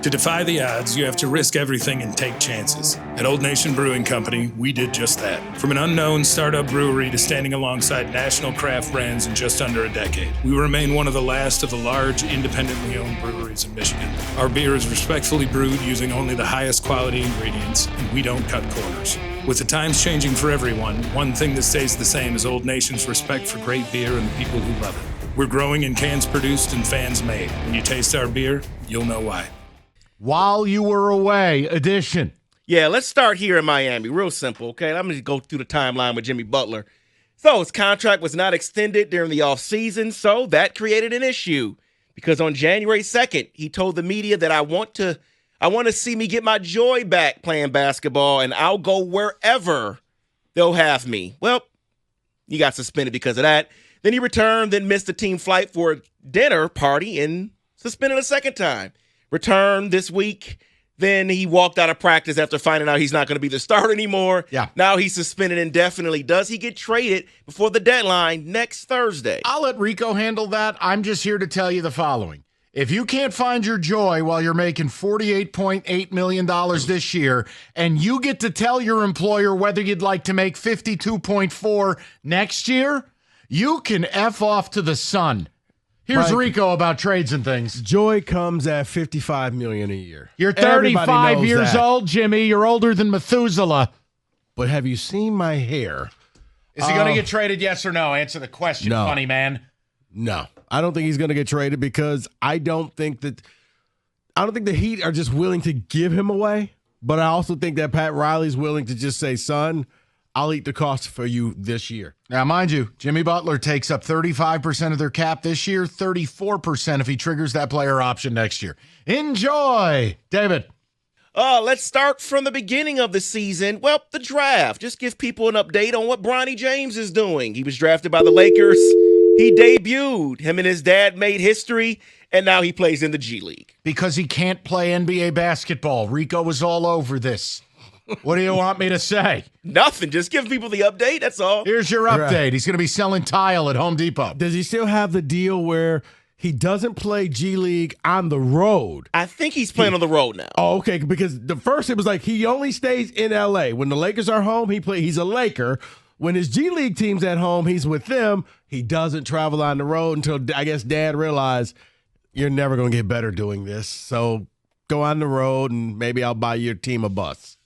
To defy the odds, you have to risk everything and take chances. At Old Nation Brewing Company, we did just that. From an unknown startup brewery to standing alongside national craft brands in just under a decade, we remain one of the last of the large, independently owned breweries in Michigan. Our beer is respectfully brewed using only the highest quality ingredients, and we don't cut corners. With the times changing for everyone, one thing that stays the same is Old Nation's respect for great beer and the people who love it. We're growing in cans produced and fans made. When you taste our beer, you'll know why. While you were away, edition. Yeah, let's start here in Miami. Real simple, okay? I'm going to go through the timeline with Jimmy Butler. So his contract was not extended during the offseason, so that created an issue. Because on January 2nd, he told the media that I want to see me get my joy back playing basketball, and I'll go wherever they'll have me. Well, he got suspended because of that. Then he returned, then missed a team flight for a dinner party and suspended a second time. Returned this week. Then he walked out of practice after finding out he's not going to be the starter anymore. Yeah. Now he's suspended indefinitely. Does he get traded before the deadline next Thursday? I'll let Rico handle that. I'm just here to tell you the following. If you can't find your joy while you're making $48.8 million this year, and you get to tell your employer whether you'd like to make $52.4 next year, you can F off to the sun. Here's Mike, Rico about trades and things. Joy comes at $55 million a year. You're Everybody 35 knows years that. old, Jimmy. You're older than Methuselah. But have you seen my hair? Is he going to get traded, yes or no? Answer the question, No. funny man. No, I don't think he's going to get traded because I don't think the Heat are just willing to give him away. But I also think that Pat Riley's willing to just say, son, I'll eat the cost for you this year. Now, mind you, Jimmy Butler takes up 35% of their cap this year, 34% if he triggers that player option next year. Enjoy, David. Let's start from the beginning of the season. Well, the draft. Just give people an update on what Bronny James is doing. He was drafted by the Lakers. He debuted. Him and his dad made history, and now he plays in the G League. Because he can't play NBA basketball. Rico was all over this. What do you want me to say? Nothing. Just give people the update. That's all. Here's your update. Right. He's going to be selling tile at Home Depot. Does he still have the deal where he doesn't play G League on the road? I think he's playing on the road now. Oh, okay, because the first it was like he only stays in L.A. When the Lakers are home, he's a Laker. When his G League team's at home, he's with them. He doesn't travel on the road until, I guess, Dad realized you're never going to get better doing this. So go on the road, and maybe I'll buy your team a bus.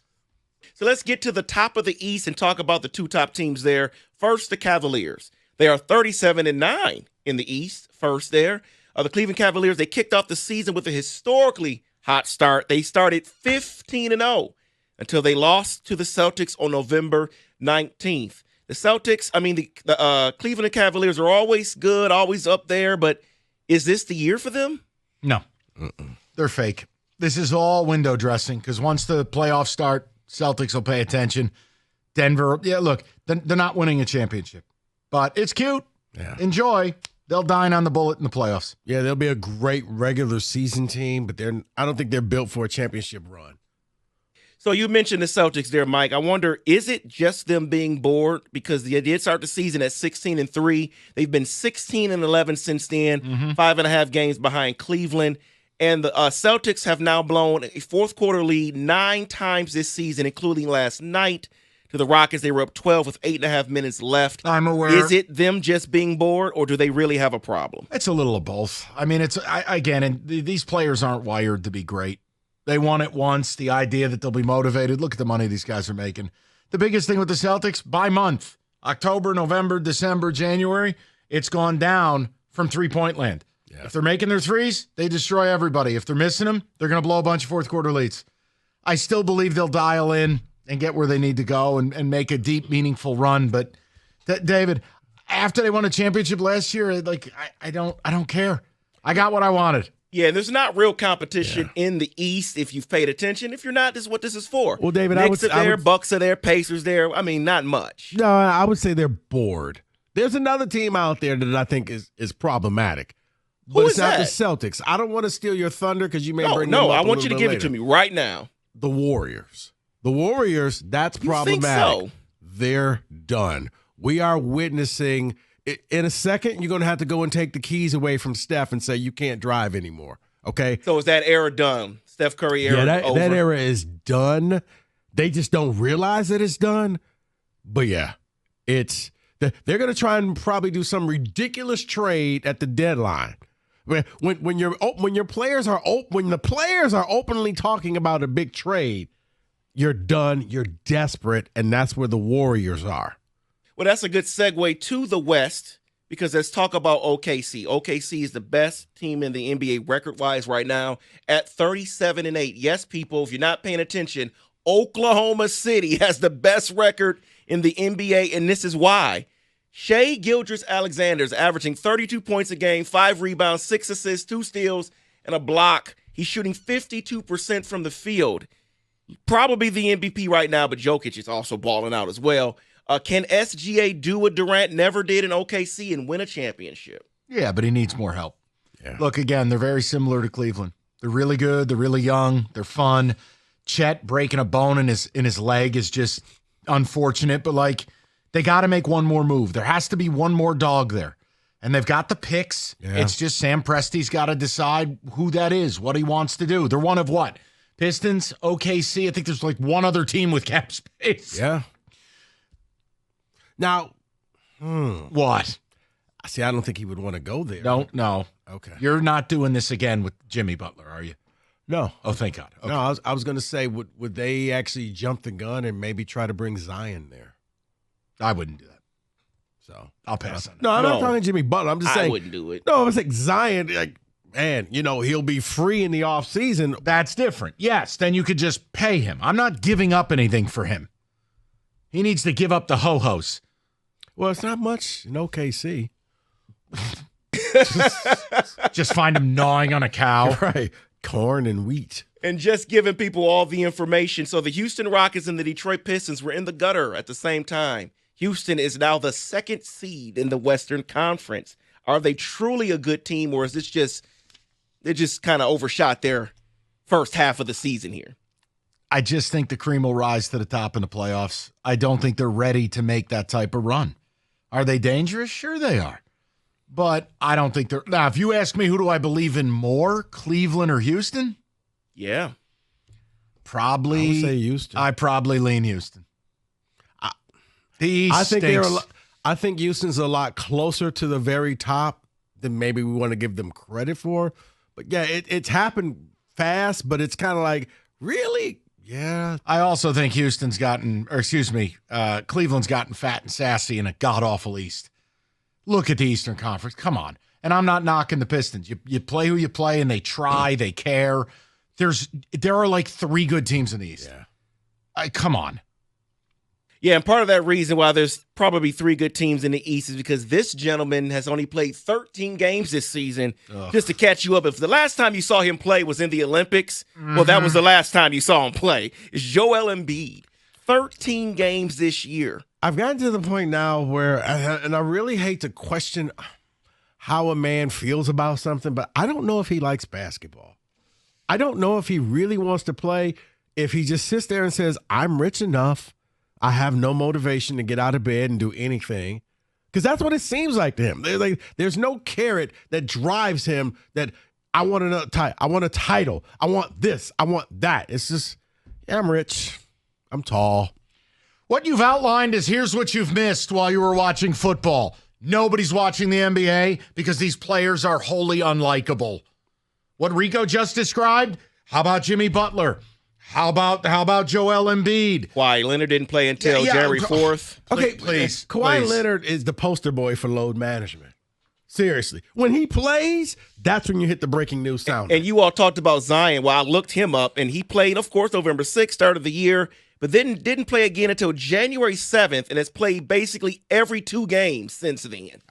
So let's get to the top of the East and talk about the two top teams there. First, the Cavaliers. They are 37-9 in the East. First there. The Cleveland Cavaliers, they kicked off the season with a historically hot start. They started 15-0 until they lost to the Celtics on November 19th. The Cleveland Cavaliers are always good, always up there, but is this the year for them? No. They're fake. This is all window dressing because once the playoffs start, Celtics will pay attention. Denver, yeah, look, they're not winning a championship, but it's cute. Yeah. Enjoy. They'll dine on the bullet in the playoffs. Yeah, they'll be a great regular season team, but I don't think they're built for a championship run. So you mentioned the Celtics there, Mike. I wonder, is it just them being bored? Because they did start the season at 16-3. They've been 16-11 since then, 5.5 games behind Cleveland. And the Celtics have now blown a fourth quarter lead 9 times this season, including last night to the Rockets. They were up 12 with 8.5 minutes left. I'm aware. Is it them just being bored, or do they really have a problem? It's a little of both. I mean, these players aren't wired to be great. They won it once. The idea that they'll be motivated. Look at the money these guys are making. The biggest thing with the Celtics, by month, October, November, December, January, it's gone down from three-point land. Yeah. If they're making their threes, they destroy everybody. If they're missing them, they're going to blow a bunch of fourth quarter leads. I still believe they'll dial in and get where they need to go and make a deep, meaningful run. But David, after they won a championship last year, I don't care. I got what I wanted. Yeah, there's not real competition in the East if you've paid attention. If you're not, this is what this is for. Well, David, Knicks are there, Bucks are there, Pacers there. I mean, not much. No, I would say they're bored. There's another team out there that I think is problematic. But Who it's is not that? the Celtics. I don't want to steal your thunder because you may bring them No, up I a want you little to bit give it to later. me right now. The Warriors. The Warriors, that's You think problematic. so? They're done. We are witnessing, in a second, you're going to have to go and take the keys away from Steph and say you can't drive anymore, okay? So is that era done? Steph Curry era. Yeah, over. that era is done. They just don't realize that it's done. But yeah, they're going to try and probably do some ridiculous trade at the deadline. When the players are openly talking about a big trade, you're done. You're desperate, and that's where the Warriors are. Well, that's a good segue to the West, because let's talk about OKC. OKC is the best team in the NBA record-wise right now at 37-8. Yes, people, if you're not paying attention, Oklahoma City has the best record in the NBA, and this is why. Shai Gilgeous-Alexander is averaging 32 points a game, 5 rebounds, 6 assists, 2 steals, and a block. He's shooting 52% from the field. Probably the MVP right now, but Jokic is also balling out as well. Can SGA do what Durant never did in OKC and win a championship? Yeah, but he needs more help. Yeah. Look, again, they're very similar to Cleveland. They're really good. They're really young. They're fun. Chet breaking a bone in his leg is just unfortunate, but like they got to make one more move. There has to be one more dog there. And they've got the picks. Yeah. It's just Sam Presti's got to decide who that is, what he wants to do. They're one of what? Pistons, OKC. I think there's like one other team with cap space. Yeah. Now, What? see, I don't think he would want to go there. No. Okay. You're not doing this again with Jimmy Butler, are you? No. Oh, thank God. Okay. No, I was going to say, would they actually jump the gun and maybe try to bring Zion there? I wouldn't do that. So I'll pass on that. No, I'm No. not talking Jimmy Butler. I'm just I saying. wouldn't do it. No, I was like Zion, like, man, he'll be free in the offseason. That's different. Yes, then you could just pay him. I'm not giving up anything for him. He needs to give up the ho-hos. Well, it's not much in OKC. Just find him gnawing on a cow. Right. Corn and wheat. And just giving people all the information. So the Houston Rockets and the Detroit Pistons were in the gutter at the same time. Houston is now the 2nd seed in the Western Conference. Are they truly a good team, or is this just they just kind of overshot their first half of the season here? I just think the cream will rise to the top in the playoffs. I don't think they're ready to make that type of run. Are they dangerous? Sure they are. But I don't think they're... Now, if you ask me who do I believe in more, Cleveland or Houston? Yeah. Probably... I would say Houston. I probably lean Houston. The East I think stinks. I think Houston's a lot closer to the very top than maybe we want to give them credit for. But yeah, it's happened fast, but it's kind of like, really? Yeah. I also think Cleveland's gotten fat and sassy in a god-awful East. Look at the Eastern Conference. Come on. And I'm not knocking the Pistons. You play who you play, and they try, they care. There are like 3 good teams in the East. Yeah. Come on. Yeah, and part of that reason why there's probably 3 good teams in the East is because this gentleman has only played 13 games this season. Just to catch you up, if the last time you saw him play was in the Olympics, well, that was the last time you saw him play. It's Joel Embiid. 13 games this year. I've gotten to the point now where, and I really hate to question how a man feels about something, but I don't know if he likes basketball. I don't know if he really wants to play. If he just sits there and says, I'm rich enough, I have no motivation to get out of bed and do anything. Because that's what it seems like to him. There's no carrot that drives him that I want another title. I want a title. I want this. I want that. It's just, yeah, I'm rich. I'm tall. What you've outlined is here's what you've missed while you were watching football. Nobody's watching the NBA because these players are wholly unlikable. What Rico just described, how about Jimmy Butler? How about Joel Embiid? Why, Leonard didn't play until January 4th? Okay, please. Kawhi Leonard is the poster boy for load management. Seriously. When he plays, that's when you hit the breaking news sound. And you all talked about Zion. Well, I looked him up, and he played, of course, November 6th, start of the year, but then didn't play again until January 7th, and has played basically every 2 games since then.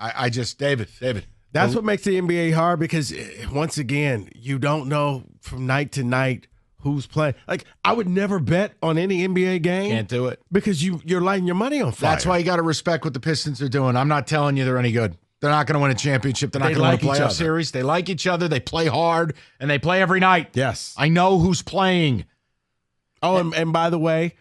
David. That's what makes the NBA hard because, once again, you don't know from night to night who's playing. Like, I would never bet on any NBA game. Can't do it. Because you're lighting your money on fire. That's why you got to respect what the Pistons are doing. I'm not telling you they're any good. They're not going to win a championship. They're not going to like win a each playoff other. series. They like each other. They play hard, and they play every night. Yes. I know who's playing. Oh, and by the way,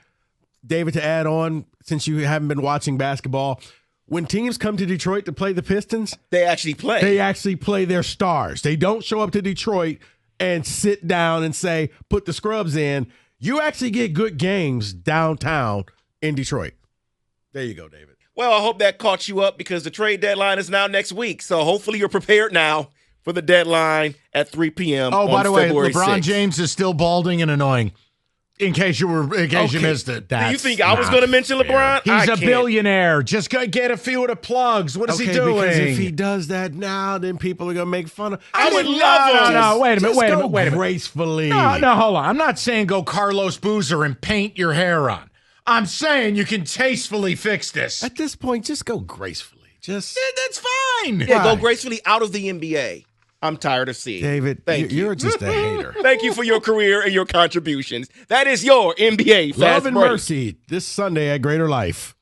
David, to add on, since you haven't been watching basketball, when teams come to Detroit to play the Pistons, They actually play. they actually play their stars. They don't show up to Detroit and sit down and say, put the scrubs in, you actually get good games downtown in Detroit. There you go, David. Well, I hope that caught you up because the trade deadline is now next week. So hopefully you're prepared now for the deadline at 3 p.m. Oh, by the way, February LeBron 6th. James is still balding and annoying. In case you missed it. Do you think I was going to mention LeBron? He's a billionaire. Just go get a few of the plugs. What is he doing? Because if he does that now, then people are going to make fun of him. I would love him. No, wait a minute. Gracefully. No, hold on. I'm not saying go Carlos Boozer and paint your hair on. I'm saying you can tastefully fix this. At this point, just go gracefully. That's fine. Yeah, go gracefully out of the NBA. I'm tired of seeing. David, you're just a hater. Thank you for your career and your contributions. That is your NBA Fast Love and Break. Mercy this Sunday at Greater Life.